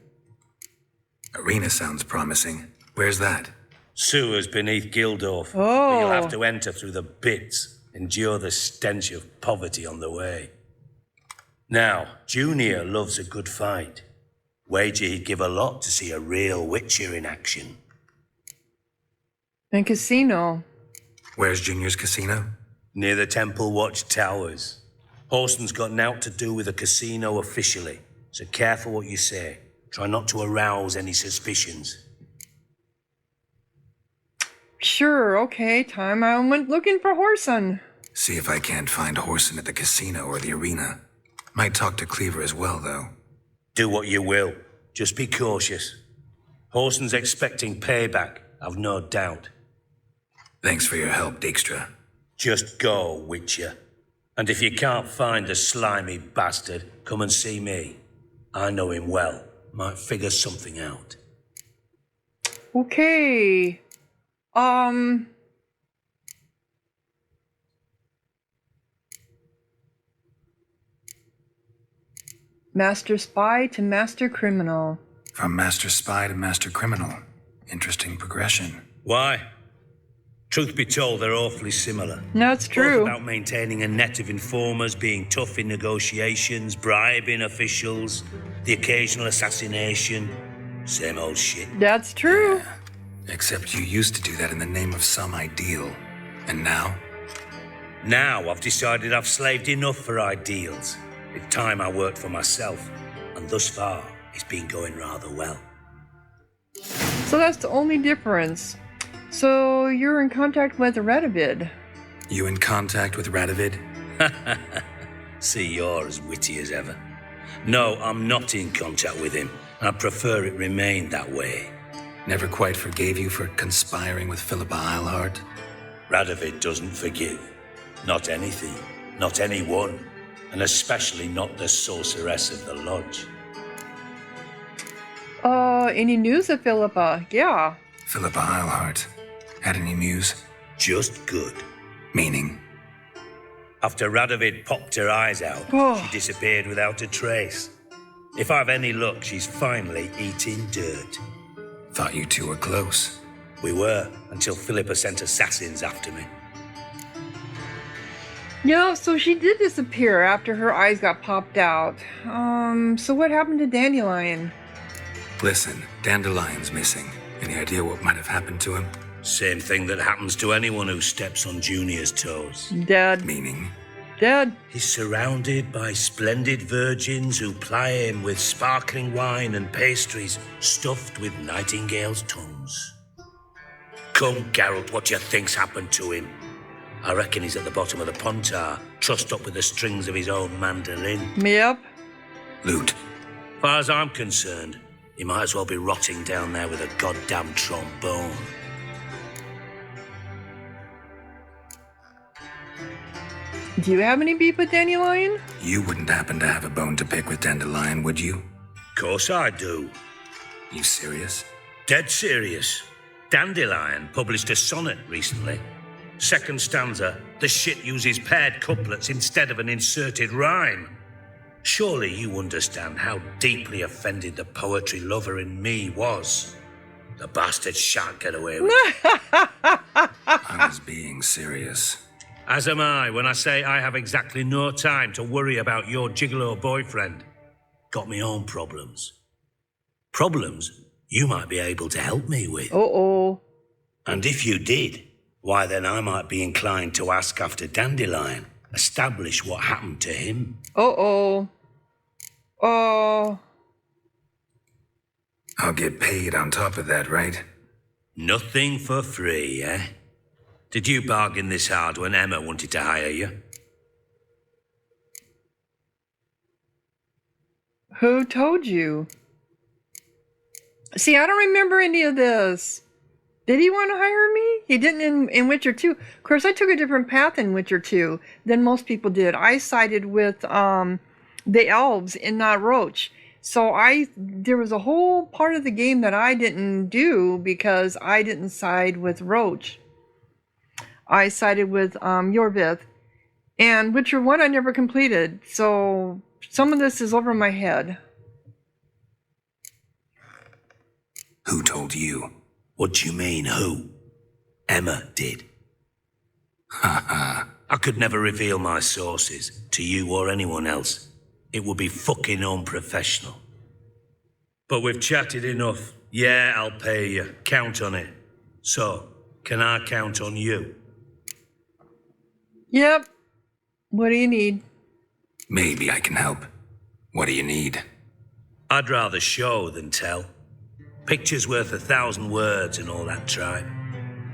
Speaker 5: sounds promising. Where's that?
Speaker 14: Sewers beneath Gildorf.
Speaker 1: Oh.
Speaker 14: But you'll have to enter through the bits, endure the stench of poverty on the way. Now, Junior loves a good fight. Wager he'd give a lot to see a real Witcher in action.
Speaker 1: And casino.
Speaker 5: Where's Junior's casino?
Speaker 14: Near the Temple Watch Towers. Horsen's got nought to do with the casino officially, so careful what you say. Try not to arouse any suspicions.
Speaker 1: Sure, okay, time I went looking for Horsen.
Speaker 5: See if I can't find Horsen at the casino or the arena. Might talk to Cleaver as well, though.
Speaker 14: Do what you will. Just be cautious. Horsen's expecting payback, I've no doubt.
Speaker 5: Thanks for your help, Dijkstra.
Speaker 14: Just go, Witcher. And if you can't find the slimy bastard, come and see me. I know him well. Might figure something out.
Speaker 1: Okay. Master Spy to Master Criminal.
Speaker 5: From Master Spy to Master Criminal. Interesting progression.
Speaker 14: Why? Truth be told, they're awfully similar.
Speaker 1: That's true.
Speaker 14: Both about maintaining a net of informers, being tough in negotiations, bribing officials, the occasional assassination. Same old shit.
Speaker 1: That's true.
Speaker 5: Yeah. Except you used to do that in the name of some ideal. And now?
Speaker 14: Now I've decided I've slaved enough for ideals. It's time I worked for myself. And thus far, it's been going rather well.
Speaker 1: So that's the only difference. So you're in contact with Radovid.
Speaker 5: You in contact with Radovid?
Speaker 14: See, you're as witty as ever. No, I'm not in contact with him. I prefer it remained that way.
Speaker 5: Never quite forgave you for conspiring with Philippa Eilhart?
Speaker 14: Radovid doesn't forgive. Not anything. Not anyone. And especially not the sorceress of the lodge.
Speaker 1: Any news of Philippa? Yeah.
Speaker 5: Philippa Eilhart. Had any news?
Speaker 14: Just good.
Speaker 5: Meaning?
Speaker 14: After Radovid popped her eyes out, she disappeared without a trace. If I've any luck, she's finally eating dirt.
Speaker 5: Thought you two were close.
Speaker 14: We were, until Philippa sent assassins after me.
Speaker 1: Yeah, so she did disappear after her eyes got popped out. So what happened to Dandelion?
Speaker 5: Listen, Dandelion's missing. Any idea what might have happened to him?
Speaker 14: Same thing that happens to anyone who steps on Junior's toes.
Speaker 1: Dead.
Speaker 5: Meaning?
Speaker 1: Dead.
Speaker 14: He's surrounded by splendid virgins who ply him with sparkling wine and pastries stuffed with nightingales' tongues. Come, Geralt, what do you think's happened to him? I reckon he's at the bottom of the pontar, trussed up with the strings of his own mandolin.
Speaker 1: Yep.
Speaker 5: Loot.
Speaker 14: As far as I'm concerned, he might as well be rotting down there with a goddamn trombone.
Speaker 1: Do you have any beef with Dandelion?
Speaker 5: You wouldn't happen to have a bone to pick with Dandelion, would you?
Speaker 14: Course I do.
Speaker 5: You serious?
Speaker 14: Dead serious. Dandelion published a sonnet recently. Second stanza, the shit uses paired couplets instead of an inserted rhyme. Surely you understand how deeply offended the poetry lover in me was. The bastard shan't get away with it.
Speaker 5: I was being serious.
Speaker 14: As am I when I say I have exactly no time to worry about your gigolo boyfriend. Got me own problems. Problems you might be able to help me with.
Speaker 1: Uh-oh.
Speaker 14: And if you did, why then I might be inclined to ask after Dandelion, establish what happened to him.
Speaker 1: Uh-oh. Oh.
Speaker 5: I'll get paid on top of that, right?
Speaker 14: Nothing for free, eh? Did you bargain this hard when Emma wanted to hire you?
Speaker 1: Who told you? See, I don't remember any of this. Did he want to hire me? He didn't in Witcher 2. Of course, I took a different path in Witcher 2 than most people did. I sided with the elves and not Roach. So there was a whole part of the game that I didn't do because I didn't side with Roach. I sided with Yorvith. And Witcher 1 I never completed. So some of this is over my head.
Speaker 5: Who told you?
Speaker 14: What do you mean, who? Emma did.
Speaker 5: Ha ha.
Speaker 14: I could never reveal my sources to you or anyone else. It would be fucking unprofessional. But we've chatted enough. Yeah, I'll pay you. Count on it. So, can I count on you?
Speaker 1: Yep. What do you need?
Speaker 5: Maybe I can help. What do you need?
Speaker 14: I'd rather show than tell. Picture's worth 1,000 words and all that tripe.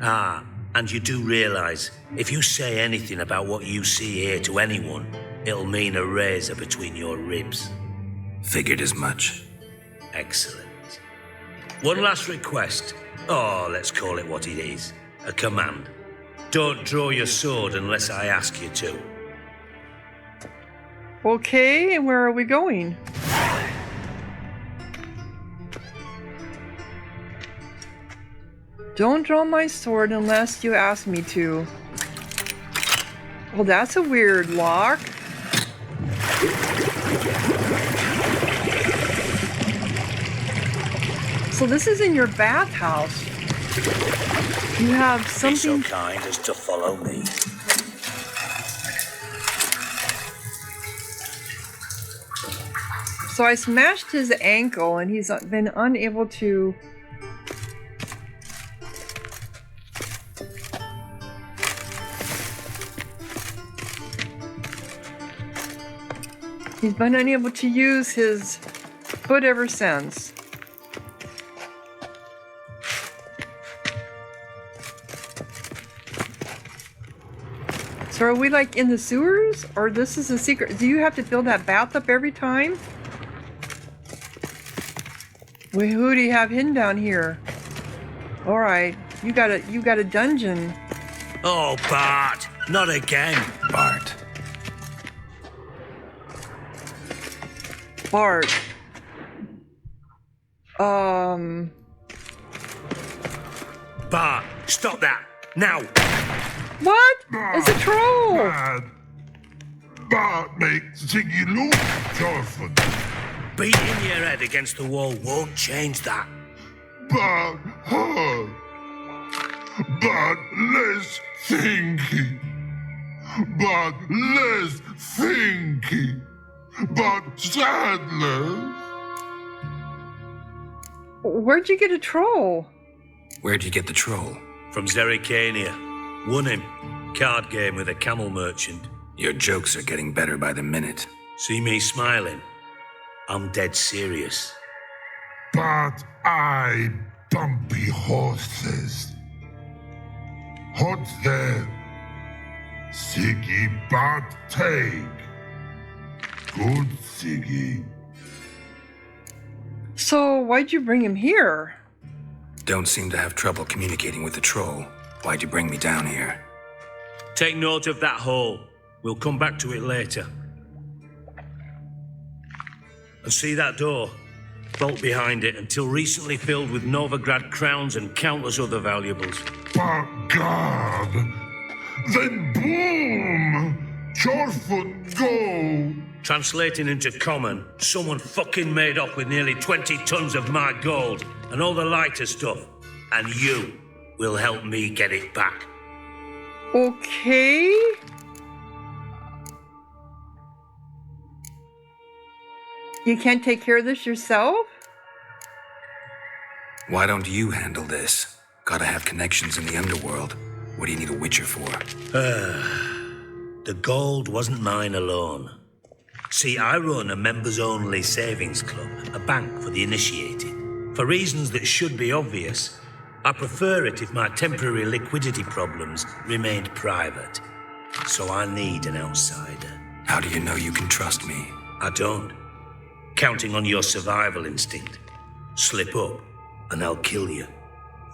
Speaker 14: Ah, and you do realise, if you say anything about what you see here to anyone, it'll mean a razor between your ribs.
Speaker 5: Figured as much.
Speaker 14: Excellent. One last request. Oh, let's call it what it is. A command. Don't draw your sword unless I ask you to.
Speaker 1: Okay, and where are we going? Don't draw my sword unless you ask me to. Well, that's a weird lock. So this is in your bathhouse. You have something...
Speaker 14: Be so kind as to follow me.
Speaker 1: So I smashed his ankle and he's been unable to... He's been unable to use his foot ever since. So are we like in the sewers? Or this is a secret? Do you have to fill that bath up every time? Wait, who do you have hidden down here? Alright, you got a dungeon.
Speaker 14: Oh, Bart! Not again!
Speaker 5: Bart.
Speaker 1: Bart.
Speaker 14: Bart, stop that! Now!
Speaker 1: What? It's a troll!
Speaker 16: Bart makes Sigi look tough.
Speaker 14: Beating your head against the wall won't change that.
Speaker 16: Bart hurt. Bart less thinking. but less thinky, but sadness.
Speaker 1: Where'd you get a troll?
Speaker 5: Where'd you get the troll?
Speaker 14: From Zerrikania. Won him. Card game with a camel merchant.
Speaker 5: Your jokes are getting better by the minute.
Speaker 14: See me smiling? I'm dead serious.
Speaker 16: But I bumpy horses. Hot there. Sigi but take. Good Sigi.
Speaker 1: So, why'd you bring him here?
Speaker 5: Don't seem to have trouble communicating with the troll. Why'd you bring me down here?
Speaker 14: Take note of that hole. We'll come back to it later. And see that door? Vault behind it, until recently filled with Novigrad crowns and countless other valuables.
Speaker 16: But God, then boom! Chorfoot go!
Speaker 14: Translating into common, someone fucking made off with nearly 20 tons of my gold and all the lighter stuff. And you will help me get it back.
Speaker 1: Okay. You can't take care of this yourself?
Speaker 5: Why don't you handle this? Gotta have connections in the underworld. What do you need a witcher for?
Speaker 14: The gold wasn't mine alone. See, I run a members-only savings club, a bank for the initiated. For reasons that should be obvious, I prefer it if my temporary liquidity problems remained private. So I need an outsider.
Speaker 5: How do you know you can trust me?
Speaker 14: I don't. Counting on your survival instinct. Slip up, and I'll kill you.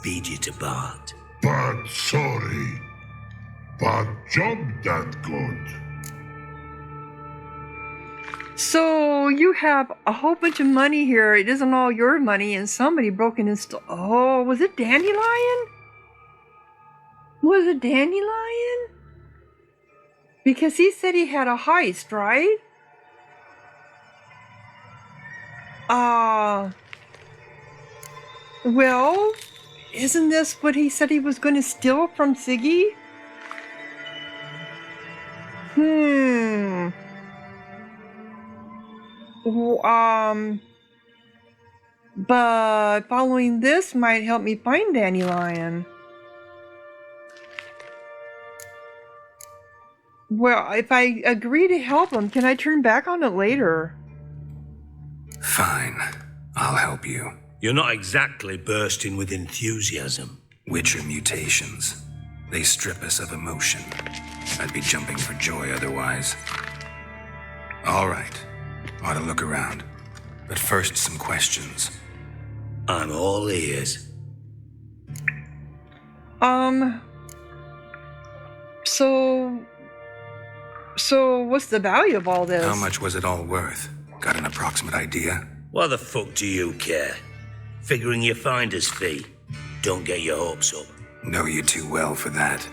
Speaker 14: Feed you to Bart.
Speaker 16: But sorry. But job that good.
Speaker 1: So you have a whole bunch of money here. It isn't all your money, and somebody broke in and stole. Oh, was it Dandelion? Was it Dandelion? Because he said he had a heist, right? Well, isn't this what he said he was going to steal from Sigi? But following this might help me find Dandelion. Well, if I agree to help him, can I turn back on it later?
Speaker 5: Fine. I'll help you.
Speaker 14: You're not exactly bursting with enthusiasm.
Speaker 5: Witcher mutations. They strip us of emotion. I'd be jumping for joy otherwise. All right. Ought to look around. But first, some questions.
Speaker 14: I'm all ears.
Speaker 1: So what's the value of all this?
Speaker 5: How much was it all worth? Got an approximate idea?
Speaker 14: Why the fuck do you care? Figuring your finder's fee. Don't get your hopes up.
Speaker 5: Know you too well for that.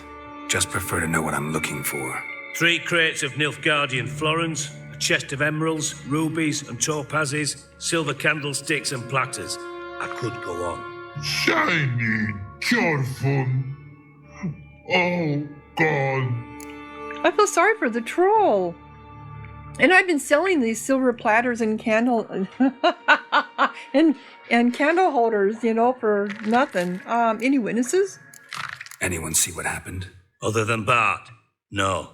Speaker 5: Just prefer to know what I'm looking for.
Speaker 14: 3 crates of Nilfgaardian florins, a chest of emeralds, rubies and topazes, silver candlesticks and platters. I could go on.
Speaker 16: Shiny, cheerful. Oh, God.
Speaker 1: I feel sorry for the troll. And I've been selling these silver platters and candle and candle holders, you know, for nothing. Any witnesses?
Speaker 5: Anyone see what happened?
Speaker 14: Other than Bart? No.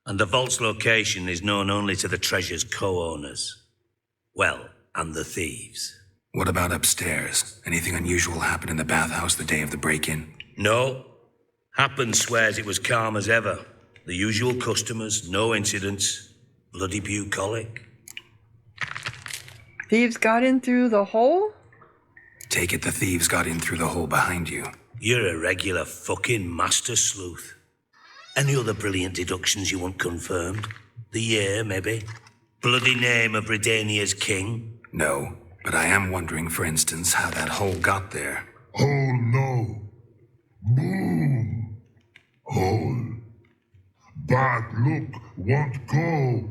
Speaker 14: And the vault's location is known only to the treasure's co-owners. Well, and the thieves.
Speaker 5: What about upstairs? Anything unusual happen in the bathhouse the day of the break-in?
Speaker 14: No. Happen swears it was calm as ever. The usual customers, no incidents. Bloody bucolic.
Speaker 1: Thieves got in through the hole?
Speaker 5: Take it the thieves got in through the hole behind you.
Speaker 14: You're a regular fucking master sleuth. Any other brilliant deductions you want confirmed? The year, maybe? Bloody name of Redania's king?
Speaker 5: No, but I am wondering, for instance, how that hole got there.
Speaker 16: Oh no. Boom. Hole. Bad look won't go.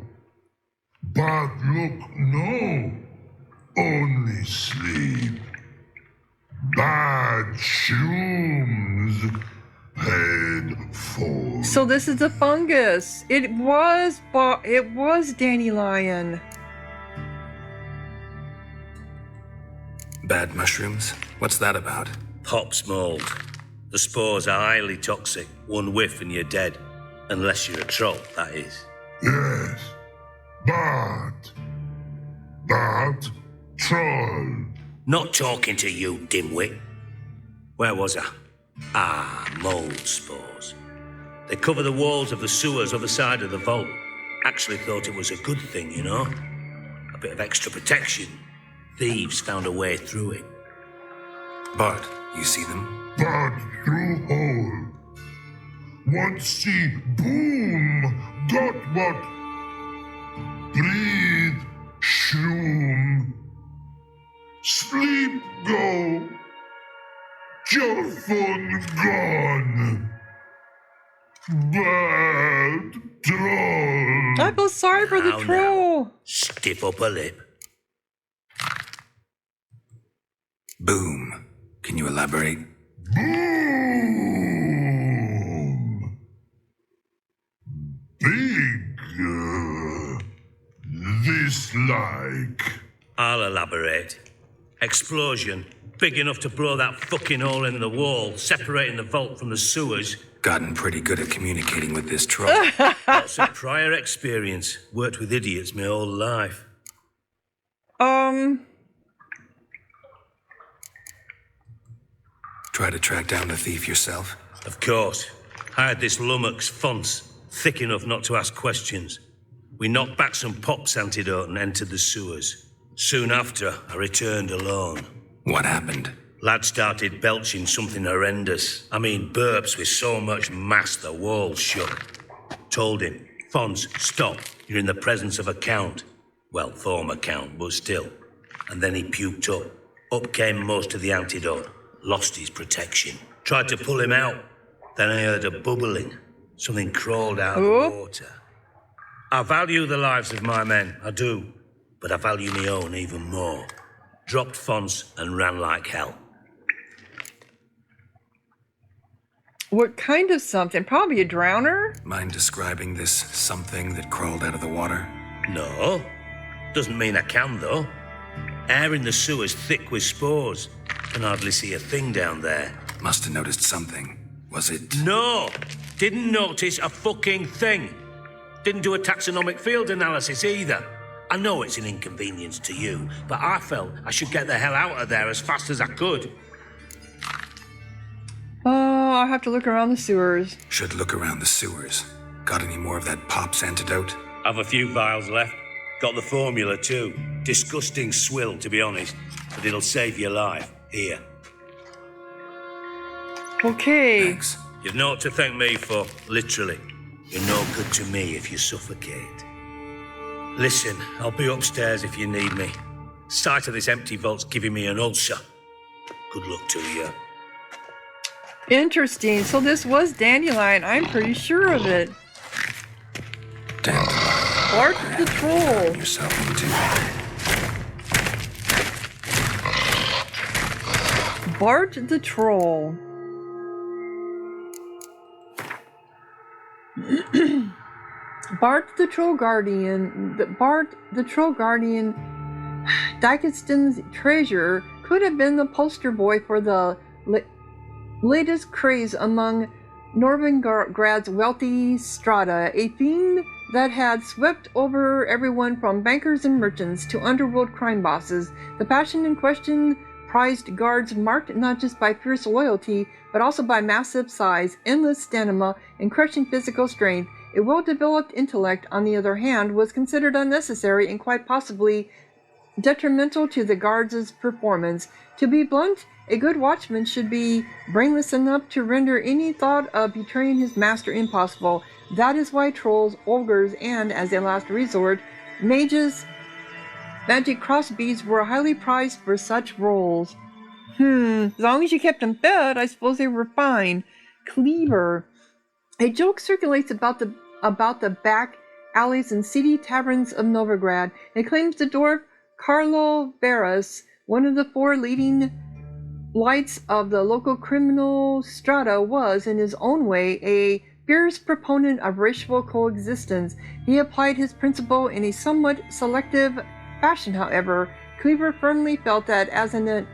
Speaker 16: Bad look no. Only sleep. Bad shoes. Head for.
Speaker 1: So this is the fungus. It was Dandelion.
Speaker 5: Bad mushrooms? What's that about?
Speaker 14: Pops mold. The spores are highly toxic. One whiff and you're dead. Unless you're a troll, that is.
Speaker 16: Yes. Bad troll.
Speaker 14: Not talking to you, dimwit. Where was I? Mold spores. They cover the walls of the sewers other side of the vault. Actually thought it was a good thing, you know? A bit of extra protection. Thieves found a way through it.
Speaker 5: Bart, you see them?
Speaker 16: Bad through hole. Once see boom. Got what? Breathe. Shroom. Sleep go. Your fun gone. Bad troll.
Speaker 1: I feel sorry for the
Speaker 14: Now,
Speaker 1: troll.
Speaker 14: Stiff upper lip.
Speaker 5: Boom. Can you elaborate?
Speaker 16: Boom. Big. This like.
Speaker 14: I'll elaborate. Explosion. Big enough to blow that fucking hole in the wall, separating the vault from the sewers.
Speaker 5: Gotten pretty good at communicating with this troll.
Speaker 14: Lots of prior experience. Worked with idiots my whole life.
Speaker 5: Try to track down the thief yourself?
Speaker 14: Of course. I had this lummox Fonce, thick enough not to ask questions. We knocked back some Pop's antidote and entered the sewers. Soon after, I returned alone.
Speaker 5: What happened?
Speaker 14: Lad started belching something horrendous. I mean, burps with so much mass the walls shook. Told him, Fonz, stop. You're in the presence of a count. Well, former count, but still. And then he puked up. Up came most of the antidote. Lost his protection. Tried to pull him out. Then I heard a bubbling. Something crawled out of the water. I value the lives of my men, I do. But I value my own even more. Dropped Fonz and ran like hell.
Speaker 1: What kind of something? Probably a drowner?
Speaker 5: Mind describing this something that crawled out of the water?
Speaker 14: No. Doesn't mean I can, though. Air in the sewer's thick with spores. Can hardly see a thing down there.
Speaker 5: Must have noticed something. Was it?
Speaker 14: No! Didn't notice a fucking thing. Didn't do a taxonomic field analysis either. I know it's an inconvenience to you, but I felt I should get the hell out of there as fast as I could.
Speaker 1: Oh, I'll have to look around the sewers.
Speaker 5: Should look around the sewers. Got any more of that Pop's antidote?
Speaker 14: I've a few vials left. Got the formula too. Disgusting swill, to be honest, but it'll save your life. Here.
Speaker 1: Okay.
Speaker 5: Thanks.
Speaker 14: You've naught to thank me for, literally. You're no good to me if you suffocate. Listen, I'll be upstairs if you need me. Sight of this empty vault's giving me an ulcer. Good luck to you.
Speaker 1: Interesting. So this was Dandelion. I'm pretty sure of it.
Speaker 5: Dandelion.
Speaker 1: Bart the troll.
Speaker 5: Yourself into.
Speaker 1: Bart the troll. Bart the Troll Guardian, Dykeston's treasure could have been the poster boy for the latest craze among Novigrad's wealthy strata, a fiend that had swept over everyone from bankers and merchants to underworld crime bosses. The passion in question prized guards marked not just by fierce loyalty, but also by massive size, endless stamina, and crushing physical strength. A well-developed intellect, on the other hand, was considered unnecessary and quite possibly detrimental to the guards' performance. To be blunt, a good watchman should be brainless enough to render any thought of betraying his master impossible. That is why trolls, ogres, and, as a last resort, mages, magic crossbeads were highly prized for such roles. As long as you kept them fed, I suppose they were fine. Cleaver. A joke circulates about the back alleys and seedy taverns of Novigrad. It claims the dwarf Carlo Veras, one of the four leading lights of the local criminal strata, was, in his own way, a fierce proponent of racial coexistence. He applied his principle in a somewhat selective fashion, however. Cleaver firmly felt that as an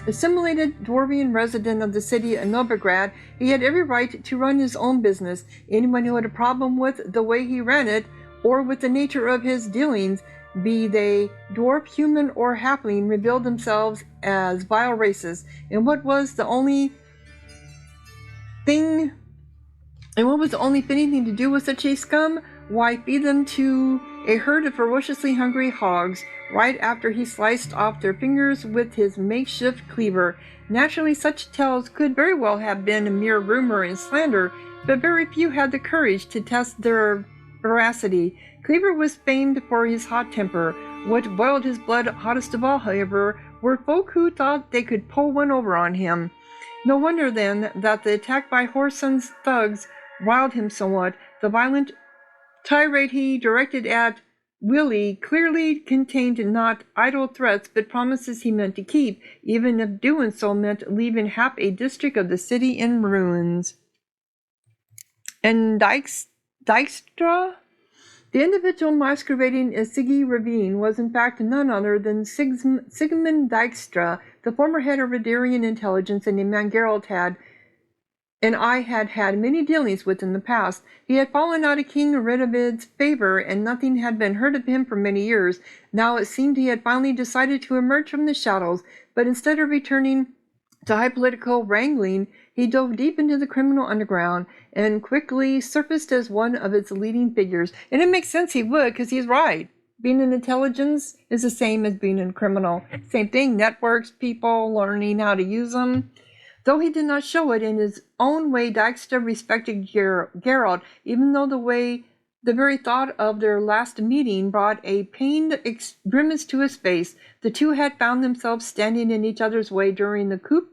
Speaker 1: assimilated dwarvian resident of the city of Novigrad, he had every right to run his own business. Anyone who had a problem with the way he ran it, or with the nature of his dealings, be they dwarf, human, or halfling, revealed themselves as vile races. And what was the only fitting thing to do with such a scum? Why, feed them to a herd of ferociously hungry hogs, right after he sliced off their fingers with his makeshift cleaver. Naturally, such tales could very well have been a mere rumor and slander, but very few had the courage to test their veracity. Cleaver was famed for his hot temper. What boiled his blood hottest of all, however, were folk who thought they could pull one over on him. No wonder, then, that the attack by Whoreson's thugs riled him somewhat. The violent tirade he directed at Willie clearly contained not idle threats, but promises he meant to keep, even if doing so meant leaving half a district of the city in ruins. And Dijkstra? The individual masquerading as Sigi Ravine was in fact none other than Sigmund Dijkstra, the former head of Riderian intelligence, and a man Geralt had had many dealings with in the past. He had fallen out of King Renovid's favor, and nothing had been heard of him for many years. Now it seemed he had finally decided to emerge from the shadows, but instead of returning to high political wrangling, he dove deep into the criminal underground and quickly surfaced as one of its leading figures. And it makes sense he would, because he's right. Being in intelligence is the same as being a criminal. Same thing, networks, people, learning how to use them. Though he did not show it in his own way, Dijkstra respected Geralt, even though the very thought of their last meeting brought a pained grimace to his face. The two had found themselves standing in each other's way during the coup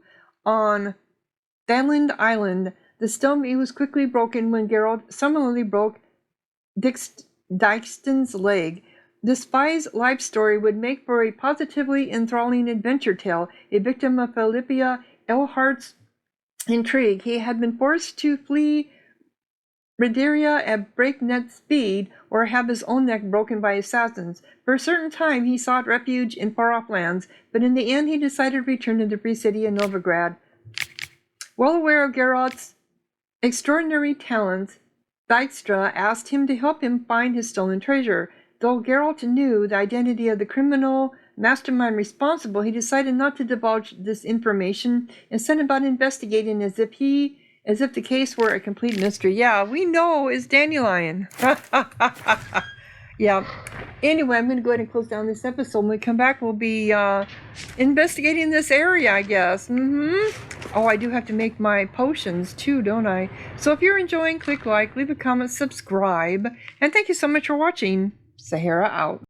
Speaker 1: on Dandelion Island. The stalemate was quickly broken when Geralt summarily broke Dijkstra's leg. The spy's life story would make for a positively enthralling adventure tale. A victim of Philippia Eilhart's intrigue, he had been forced to flee Rideria at breakneck speed, or have his own neck broken by assassins. For a certain time he sought refuge in far-off lands, but in the end he decided to return to the free city of Novigrad. Well aware of Geralt's extraordinary talents, Dijkstra asked him to help him find his stolen treasure. Though Geralt knew the identity of the criminal mastermind responsible, he decided not to divulge this information and set about investigating as if the case were a complete mystery. Yeah, we know it's Dandelion. Yeah. Anyway, I'm going to go ahead and close down this episode. When we come back, we'll be investigating this area, I guess. Oh, I do have to make my potions too, don't I? So if you're enjoying, click like, leave a comment, subscribe, and thank you so much for watching. Sahara out.